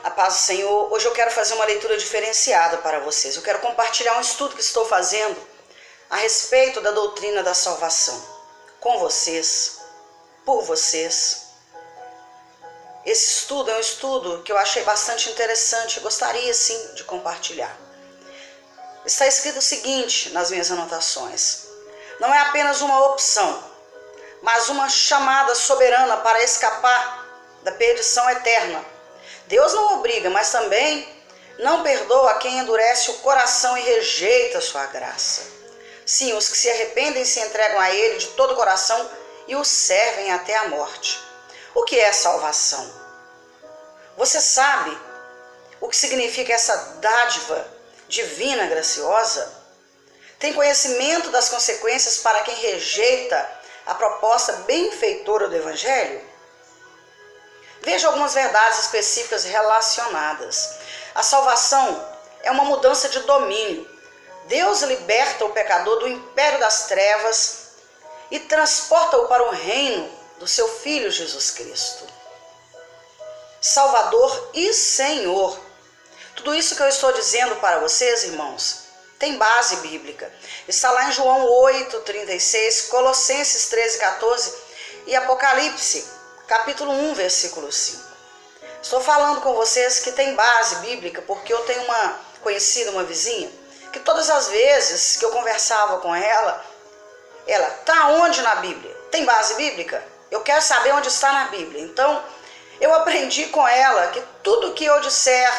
A paz do Senhor. Hoje eu quero fazer uma leitura diferenciada para vocês. Eu quero compartilhar um estudo que estou fazendo a respeito da doutrina da salvação com vocês, por vocês. Esse estudo é um estudo que eu achei bastante interessante e gostaria sim de compartilhar. Está escrito o seguinte nas minhas anotações: não é apenas uma opção, mas uma chamada soberana para escapar da perdição eterna. Deus não obriga, mas também não perdoa quem endurece o coração e rejeita sua graça. Sim, os que se arrependem se entregam a Ele de todo o coração e o servem até a morte. O que é salvação? Você sabe o que significa essa dádiva divina graciosa? Tem conhecimento das consequências para quem rejeita a proposta benfeitora do Evangelho? Veja algumas verdades específicas relacionadas. A salvação é uma mudança de domínio. Deus liberta o pecador do império das trevas e transporta-o para o reino do seu Filho Jesus Cristo, Salvador e Senhor. Tudo isso que eu estou dizendo para vocês, irmãos, tem base bíblica. Está lá em João 8:36, Colossenses 13:14 e Apocalipse capítulo 1, versículo 5. Estou falando com vocês que tem base bíblica porque eu tenho uma conhecida, uma vizinha, que todas as vezes que eu conversava com ela tá onde na Bíblia? Tem base bíblica? Eu quero saber onde está na Bíblia. Então, eu aprendi com ela que tudo que eu disser,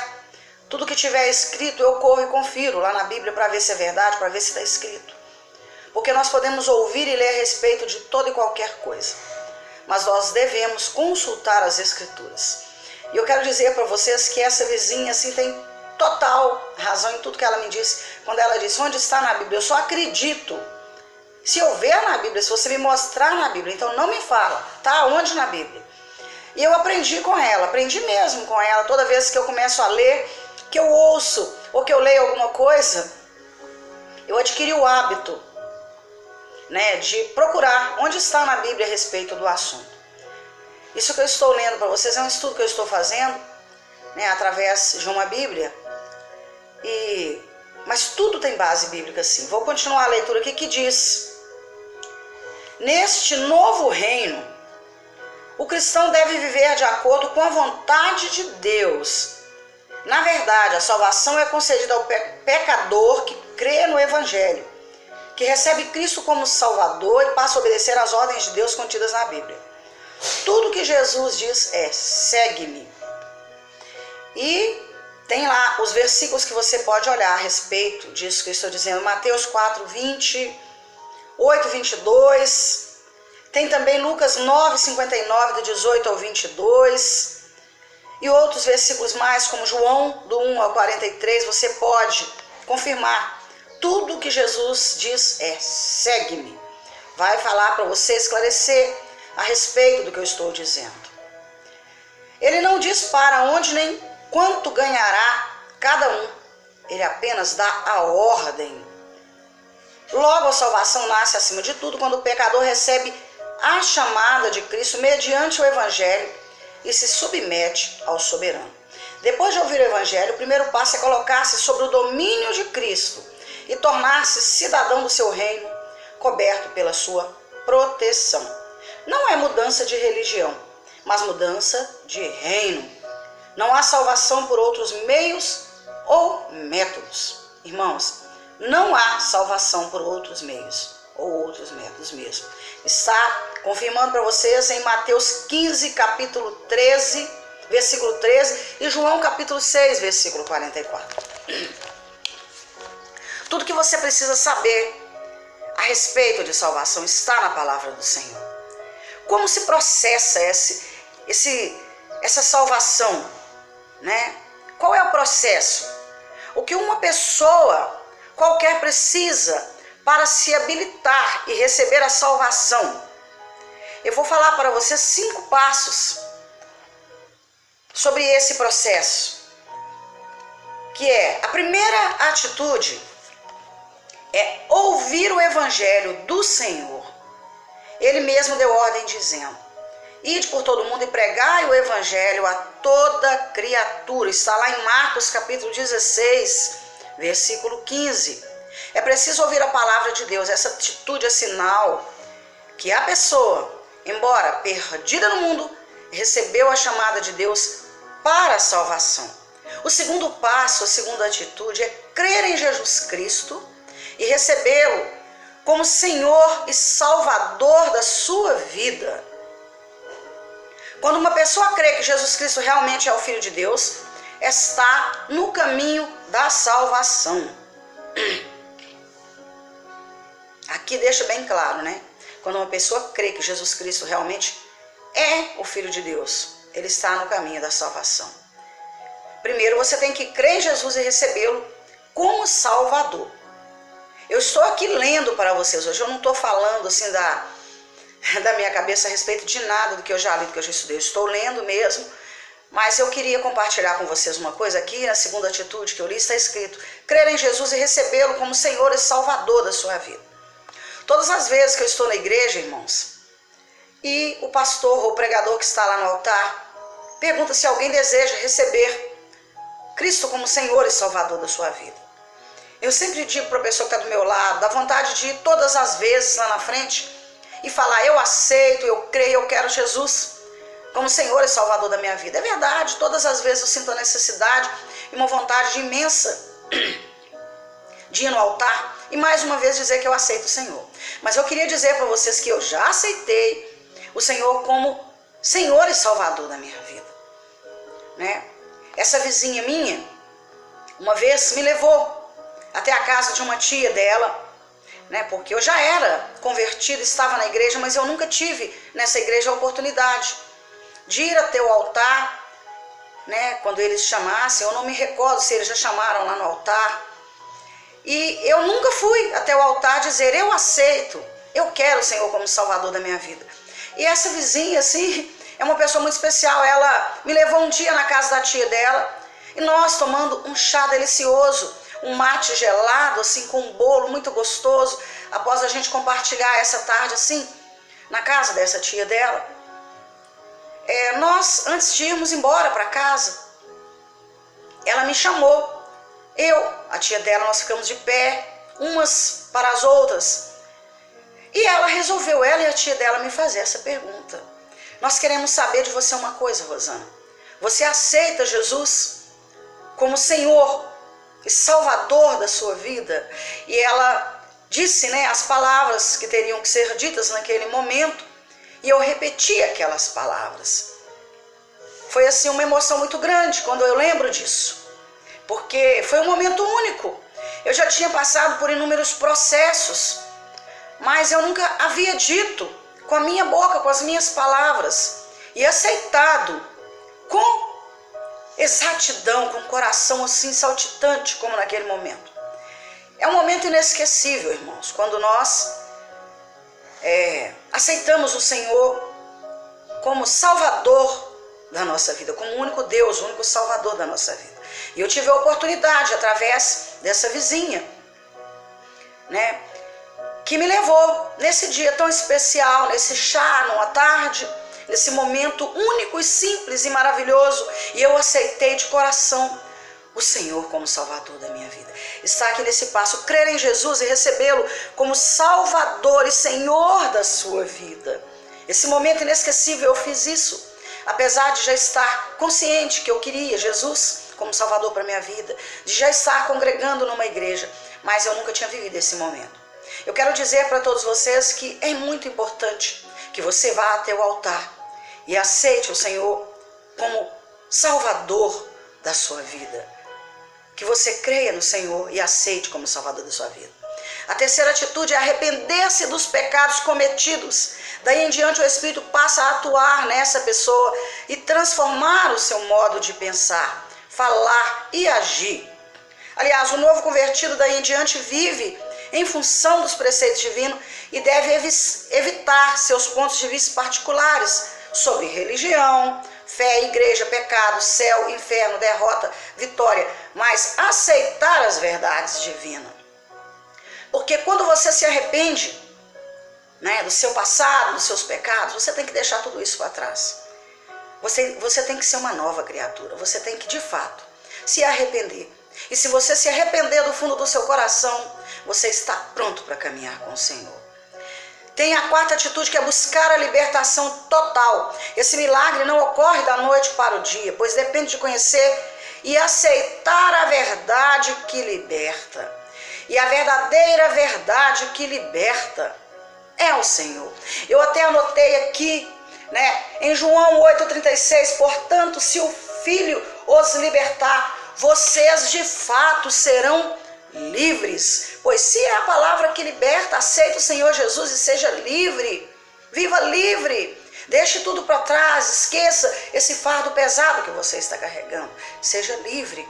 tudo que tiver escrito, eu corro e confiro lá na Bíblia para ver se é verdade, para ver se está escrito. Porque nós podemos ouvir e ler a respeito de toda e qualquer coisa, mas nós devemos consultar as Escrituras. E eu quero dizer para vocês que essa vizinha assim tem total razão em tudo que ela me disse. Quando ela disse, onde está na Bíblia? Eu só acredito se eu ver na Bíblia, se você me mostrar na Bíblia. Então não me fala, tá onde na Bíblia? E eu aprendi com ela, aprendi mesmo com ela. Toda vez que eu começo a ler, que eu ouço ou que eu leio alguma coisa, eu adquiri o hábito, de procurar onde está na Bíblia a respeito do assunto. Isso que eu estou lendo para vocês é um estudo que eu estou fazendo, através de uma Bíblia, mas tudo tem base bíblica sim. Vou continuar a leitura aqui que diz: neste novo reino, o cristão deve viver de acordo com a vontade de Deus. Na verdade, a salvação é concedida ao pecador que crê no Evangelho, que recebe Cristo como Salvador e passa a obedecer às ordens de Deus contidas na Bíblia. Tudo que Jesus diz é: segue-me. E tem lá os versículos que você pode olhar a respeito disso que eu estou dizendo. Mateus 4:20, 8:22. Tem também Lucas 9:59, do 18 ao 22. E outros versículos mais, como João, do 1 ao 43, você pode confirmar. Tudo que Jesus diz é: segue-me. Vai falar para você, esclarecer a respeito do que eu estou dizendo. Ele não diz para onde nem quanto ganhará cada um. Ele apenas dá a ordem. Logo, a salvação nasce acima de tudo quando o pecador recebe a chamada de Cristo mediante o Evangelho e se submete ao soberano. Depois de ouvir o Evangelho, o primeiro passo é colocar-se sobre o domínio de Cristo e tornar-se cidadão do seu reino, coberto pela sua proteção. Não é mudança de religião, mas mudança de reino. Não há salvação por outros meios ou métodos. Irmãos, não há salvação por outros meios ou outros métodos mesmo. Está confirmando para vocês em Mateus 15, capítulo 13, versículo 13, e João capítulo 6, versículo 44. Tudo que você precisa saber a respeito de salvação está na palavra do Senhor. Como se processa essa salvação? Qual é o processo? O que uma pessoa qualquer precisa para se habilitar e receber a salvação? Eu vou falar para você 5 passos sobre esse processo. Que é, a primeira atitude é ouvir o Evangelho do Senhor. Ele mesmo deu ordem dizendo: Ide por todo mundo e pregai o evangelho a toda criatura. Está lá em Marcos capítulo 16, versículo 15. É preciso ouvir a palavra de Deus. Essa atitude é sinal que a pessoa, embora perdida no mundo, recebeu a chamada de Deus para a salvação. O segundo passo, a segunda atitude é crer em Jesus Cristo e recebê-lo como Senhor e Salvador da sua vida. Quando uma pessoa crê que Jesus Cristo realmente é o Filho de Deus, está no caminho da salvação. Aqui deixa bem claro, né? Quando uma pessoa crê que Jesus Cristo realmente é o Filho de Deus, ele está no caminho da salvação. Primeiro você tem que crer em Jesus e recebê-lo como Salvador. Eu estou aqui lendo para vocês hoje, eu não estou falando assim da minha cabeça a respeito de nada do que eu já li, do que eu já estudei. Eu estou lendo mesmo, mas eu queria compartilhar com vocês uma coisa aqui. Na segunda atitude que eu li está escrito: crer em Jesus e recebê-lo como Senhor e Salvador da sua vida. Todas as vezes que eu estou na igreja, irmãos, e o pastor ou o pregador que está lá no altar pergunta se alguém deseja receber Cristo como Senhor e Salvador da sua vida, eu sempre digo para a pessoa que está do meu lado, dá vontade de ir todas as vezes lá na frente e falar: eu aceito, eu creio, eu quero Jesus como Senhor e Salvador da minha vida. É verdade, todas as vezes eu sinto a necessidade e uma vontade imensa de ir no altar e mais uma vez dizer que eu aceito o Senhor. Mas eu queria dizer para vocês que eu já aceitei o Senhor como Senhor e Salvador da minha vida, né? Essa vizinha minha, uma vez me levou até a casa de uma tia dela, né? Porque eu já era convertida, estava na igreja, mas eu nunca tive nessa igreja a oportunidade de ir até o altar, né? Quando eles chamassem, eu não me recordo se eles já chamaram lá no altar. E eu nunca fui até o altar dizer: eu aceito, eu quero o Senhor como Salvador da minha vida. E essa vizinha, assim, é uma pessoa muito especial. Ela me levou um dia na casa da tia dela e nós tomando um chá delicioso, um mate gelado, assim, com um bolo muito gostoso, após a gente compartilhar essa tarde, assim, na casa dessa tia dela. Nós, antes de irmos embora para casa, ela me chamou. A tia dela, nós ficamos de pé, umas para as outras. E ela resolveu, ela e a tia dela, me fazer essa pergunta: nós queremos saber de você uma coisa, Rosana. Você aceita Jesus como Senhor e Salvador da sua vida? E ela disse, né, as palavras que teriam que ser ditas naquele momento, e eu repeti aquelas palavras. Foi assim uma emoção muito grande quando eu lembro disso, porque foi um momento único. Eu já tinha passado por inúmeros processos, mas eu nunca havia dito com a minha boca, com as minhas palavras, e aceitado com exatidão, com o coração assim saltitante como naquele momento. É um momento inesquecível, irmãos, quando nós aceitamos o Senhor como Salvador da nossa vida, como o único Deus, o único Salvador da nossa vida. E eu tive a oportunidade, através dessa vizinha, né, que me levou nesse dia tão especial, nesse chá, numa tarde, nesse momento único e simples e maravilhoso, e eu aceitei de coração o Senhor como Salvador da minha vida. Está aqui nesse passo, crer em Jesus e recebê-lo como Salvador e Senhor da sua vida. Esse momento inesquecível eu fiz isso, apesar de já estar consciente que eu queria Jesus como Salvador para minha vida, de já estar congregando numa igreja, mas eu nunca tinha vivido esse momento. Eu quero dizer para todos vocês que é muito importante que você vá até o altar e aceite o Senhor como Salvador da sua vida. Que você creia no Senhor e aceite como Salvador da sua vida. A terceira atitude é arrepender-se dos pecados cometidos. Daí em diante o Espírito passa a atuar nessa pessoa e transformar o seu modo de pensar, falar e agir. Aliás, o novo convertido daí em diante vive em função dos preceitos divinos e deve evitar seus pontos de vista particulares sobre religião, fé, igreja, pecado, céu, inferno, derrota, vitória, mas aceitar as verdades divinas. Porque quando você se arrepende, né, do seu passado, dos seus pecados, você tem que deixar tudo isso para trás. Você tem que ser uma nova criatura. Você tem que, de fato, se arrepender. E se você se arrepender do fundo do seu coração, você está pronto para caminhar com o Senhor. Tem a quarta atitude, que é buscar a libertação total. Esse milagre não ocorre da noite para o dia, pois depende de conhecer e aceitar a verdade que liberta. E a verdadeira verdade que liberta é o Senhor. Eu até anotei aqui, né, em João 8,36, portanto, se o Filho os libertar, vocês de fato serão livres. Pois se é a palavra que liberta, aceite o Senhor Jesus e seja livre. Viva livre. Deixe tudo para trás, esqueça esse fardo pesado que você está carregando. Seja livre.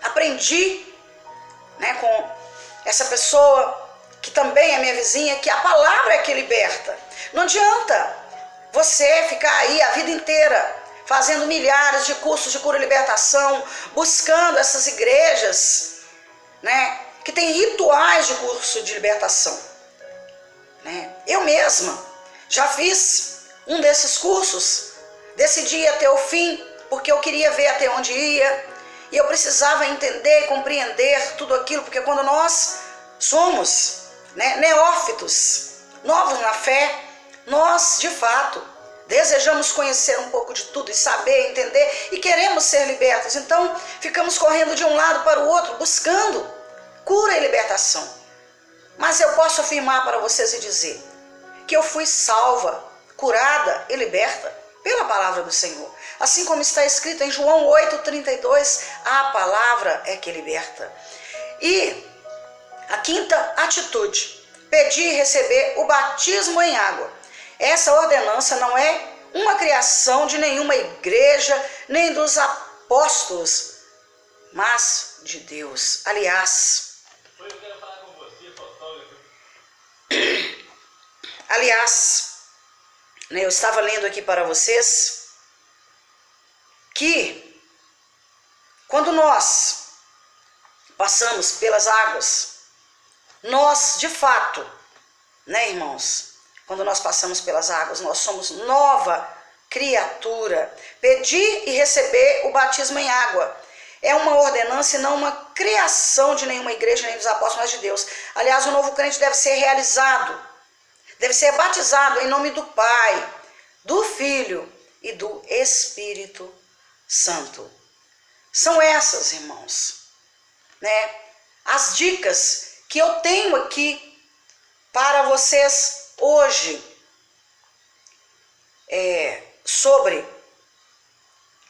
Aprendi, né, com essa pessoa que também é minha vizinha, que a palavra é que liberta. Não adianta você ficar aí a vida inteira fazendo milhares de cursos de cura e libertação, buscando essas igrejas, né, que tem rituais de curso de libertação, né? Eu mesma já fiz um desses cursos, decidi até o fim, porque eu queria ver até onde ia, e eu precisava entender e compreender tudo aquilo, porque quando nós somos, né, neófitos, novos na fé, nós de fato desejamos conhecer um pouco de tudo e saber, entender, e queremos ser libertos. Então ficamos correndo de um lado para o outro, buscando cura e libertação. Mas eu posso afirmar para vocês e dizer que eu fui salva, curada e liberta pela palavra do Senhor. Assim como está escrito em João 8,32, a palavra é que liberta. E a quinta atitude, pedir e receber o batismo em água. Essa ordenança não é uma criação de nenhuma igreja, nem dos apóstolos, mas de Deus. Aliás, né, eu estava lendo aqui para vocês que quando nós passamos pelas águas, nós de fato, né, irmãos, quando nós passamos pelas águas, nós somos nova criatura. Pedir e receber o batismo em água é uma ordenança e não uma criação de nenhuma igreja, nem dos apóstolos, mas de Deus. Aliás, o novo crente deve ser realizado, deve ser batizado em nome do Pai, do Filho e do Espírito Santo. São essas, irmãos, né, as dicas que eu tenho aqui para vocês hoje, sobre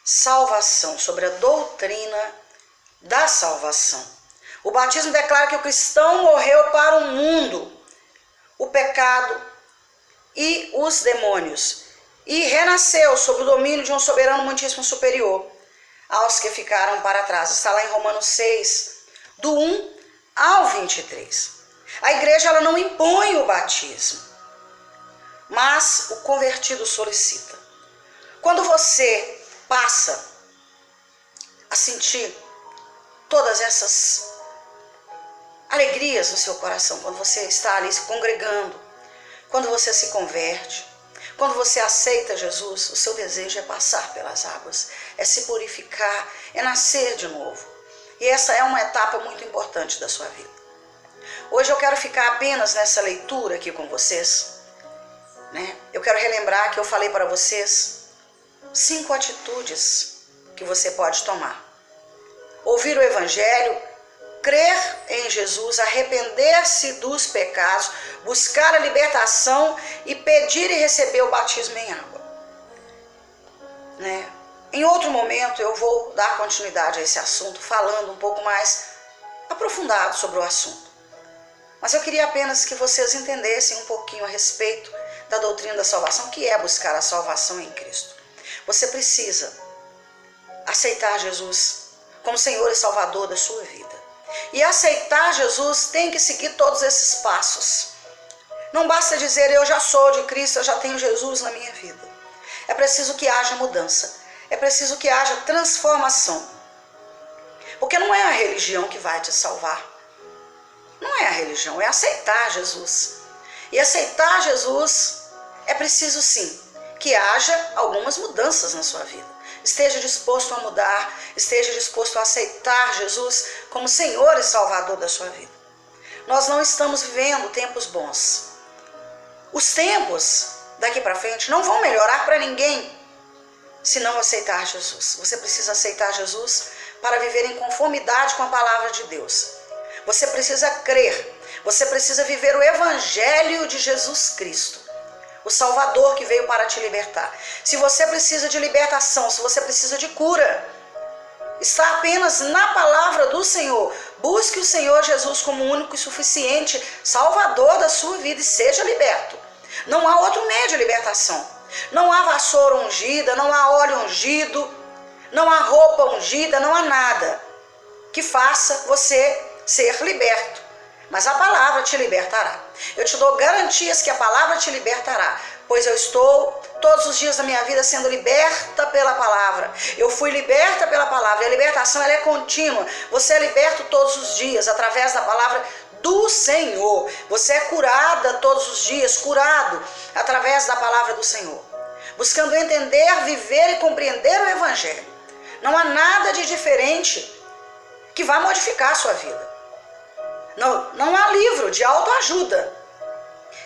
salvação, sobre a doutrina da salvação. O batismo declara que o cristão morreu para o mundo, o pecado e os demônios, e renasceu sob o domínio de um soberano muitíssimo superior aos que ficaram para trás. Está lá em Romanos 6, do 1 ao 23. A igreja ela não impõe o batismo, mas o convertido solicita. Quando você passa a sentir todas essas alegrias no seu coração, quando você está ali se congregando, quando você se converte, quando você aceita Jesus, o seu desejo é passar pelas águas, é se purificar, é nascer de novo. E essa é uma etapa muito importante da sua vida. Hoje eu quero ficar apenas nessa leitura aqui com vocês, né? Eu quero relembrar que eu falei para vocês 5 atitudes que você pode tomar. Ouvir o Evangelho, crer em Jesus, arrepender-se dos pecados, buscar a libertação e pedir e receber o batismo em água, né? Em outro momento eu vou dar continuidade a esse assunto, falando um pouco mais aprofundado sobre o assunto. Mas eu queria apenas que vocês entendessem um pouquinho a respeito da doutrina da salvação, que é buscar a salvação em Cristo. Você precisa aceitar Jesus como Senhor e Salvador da sua vida. E aceitar Jesus tem que seguir todos esses passos. Não basta dizer, eu já sou de Cristo, eu já tenho Jesus na minha vida. É preciso que haja mudança. É preciso que haja transformação. Porque não é a religião que vai te salvar. Não é a religião, é aceitar Jesus. E aceitar Jesus é preciso sim que haja algumas mudanças na sua vida. Esteja disposto a mudar, esteja disposto a aceitar Jesus como Senhor e Salvador da sua vida. Nós não estamos vivendo tempos bons. Os tempos daqui para frente não vão melhorar para ninguém se não aceitar Jesus. Você precisa aceitar Jesus para viver em conformidade com a palavra de Deus. Você precisa crer, você precisa viver o Evangelho de Jesus Cristo, o Salvador que veio para te libertar. Se você precisa de libertação, se você precisa de cura, está apenas na palavra do Senhor. Busque o Senhor Jesus como único e suficiente Salvador da sua vida e seja liberto. Não há outro meio de libertação. Não há vassoura ungida, não há óleo ungido, não há roupa ungida, não há nada que faça você ser liberto. Mas a palavra te libertará. Eu te dou garantias que a palavra te libertará, pois eu estou todos os dias da minha vida sendo liberta pela palavra. Eu fui liberta pela palavra e a libertação ela é contínua. Você é liberto todos os dias através da palavra do Senhor. Você é curada todos os dias, curado através da palavra do Senhor. Buscando entender, viver e compreender o Evangelho. Não há nada de diferente que vá modificar a sua vida. Não há livro de autoajuda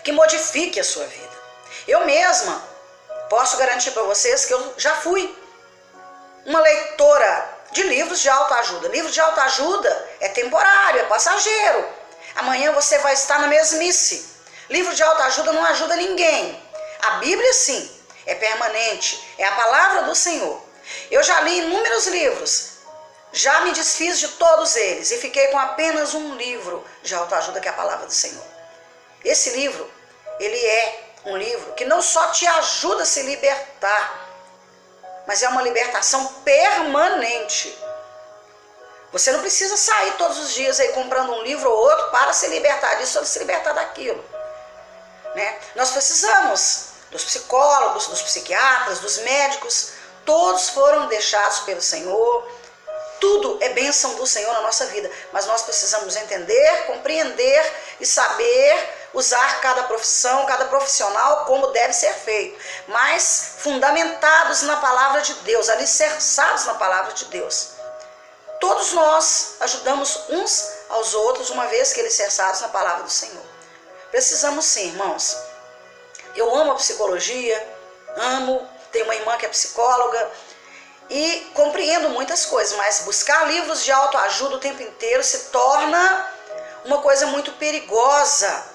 que modifique a sua vida. Eu mesma posso garantir para vocês que eu já fui uma leitora de livros de autoajuda. Livro de autoajuda é temporário, é passageiro. Amanhã você vai estar na mesmice. Livro de autoajuda não ajuda ninguém. A Bíblia sim, é permanente, é a palavra do Senhor. Eu já li inúmeros livros, já me desfiz de todos eles e fiquei com apenas um livro de autoajuda, que é a palavra do Senhor. Esse livro, ele é um livro que não só te ajuda a se libertar, mas é uma libertação permanente. Você não precisa sair todos os dias aí comprando um livro ou outro para se libertar disso ou se libertar daquilo, né? Nós precisamos dos psicólogos, dos psiquiatras, dos médicos, todos foram deixados pelo Senhor. Tudo é bênção do Senhor na nossa vida, mas nós precisamos entender, compreender e saber usar cada profissão, cada profissional como deve ser feito, mas fundamentados na palavra de Deus, alicerçados na palavra de Deus. Todos nós ajudamos uns aos outros, uma vez que alicerçados na palavra do Senhor. Precisamos sim, irmãos. Eu amo a psicologia, tenho uma irmã que é psicóloga, e compreendo muitas coisas, mas buscar livros de autoajuda o tempo inteiro se torna uma coisa muito perigosa.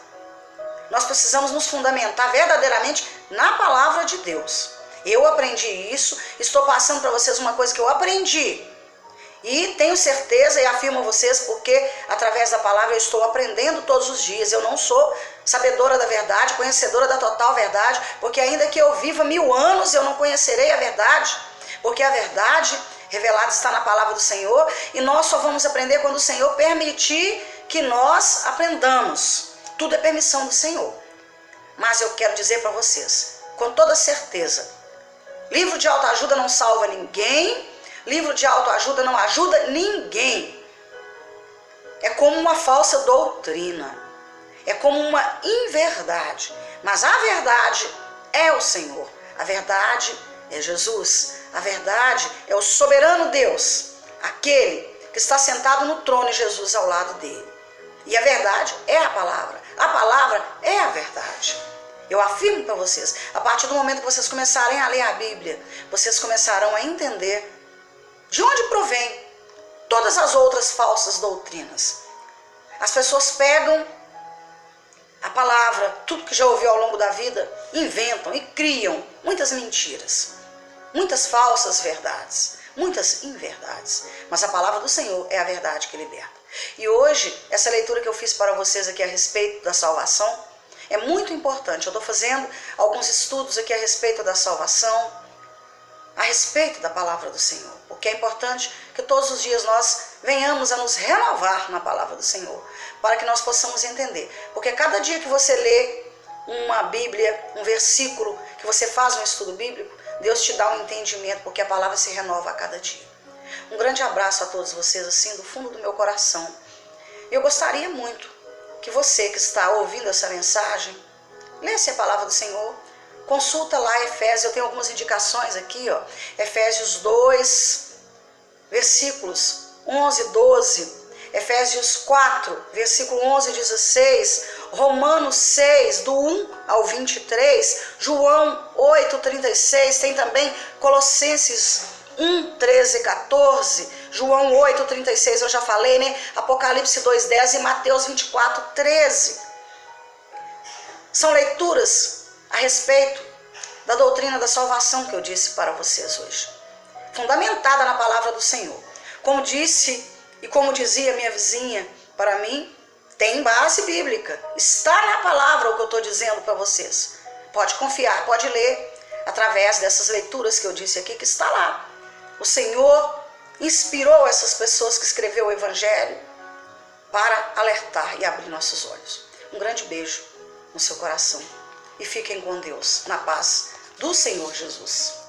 Nós precisamos nos fundamentar verdadeiramente na palavra de Deus. Eu aprendi isso, estou passando para vocês uma coisa que eu aprendi. E tenho certeza e afirmo a vocês, porque através da palavra eu estou aprendendo todos os dias. Eu não sou sabedora da verdade, conhecedora da total verdade, porque ainda que eu viva 1000 anos, eu não conhecerei a verdade. Porque a verdade revelada está na palavra do Senhor e nós só vamos aprender quando o Senhor permitir que nós aprendamos. Tudo é permissão do Senhor. Mas eu quero dizer para vocês, com toda certeza, livro de autoajuda não salva ninguém, livro de autoajuda não ajuda ninguém. É como uma falsa doutrina, é como uma inverdade. Mas a verdade é o Senhor, a verdade é Jesus. A verdade é o soberano Deus, aquele que está sentado no trono e Jesus ao lado dele. E a verdade é a palavra é a verdade. Eu afirmo para vocês, a partir do momento que vocês começarem a ler a Bíblia, vocês começarão a entender de onde provém todas as outras falsas doutrinas. As pessoas pegam a palavra, tudo que já ouviu ao longo da vida, inventam e criam muitas mentiras. Muitas falsas verdades, muitas inverdades, mas a palavra do Senhor é a verdade que liberta. E hoje, essa leitura que eu fiz para vocês aqui a respeito da salvação é muito importante. Eu estou fazendo alguns estudos aqui a respeito da salvação, a respeito da palavra do Senhor, porque é importante que todos os dias nós venhamos a nos renovar na palavra do Senhor, para que nós possamos entender. Porque cada dia que você lê uma Bíblia, um versículo, que você faz um estudo bíblico, Deus te dá um entendimento, porque a palavra se renova a cada dia. Um grande abraço a todos vocês, assim, do fundo do meu coração. Eu gostaria muito que você que está ouvindo essa mensagem Lê-se a palavra do Senhor. Consulta lá Efésios, eu tenho algumas indicações aqui, ó. Efésios 2, versículos 11, 12. Efésios 4, versículo 11 e 16, Romanos 6, do 1 ao 23, João 8, 36, tem também Colossenses 1, 13 e 14, João 8, 36, eu já falei, né? Apocalipse 2, 10 e Mateus 24, 13. São leituras a respeito da doutrina da salvação que eu disse para vocês hoje, fundamentada na palavra do Senhor. Como disse e como dizia minha vizinha para mim, tem base bíblica. Está na palavra o que eu estou dizendo para vocês. Pode confiar, pode ler através dessas leituras que eu disse aqui, que está lá. O Senhor inspirou essas pessoas que escreveu o Evangelho para alertar e abrir nossos olhos. Um grande beijo no seu coração e fiquem com Deus, na paz do Senhor Jesus.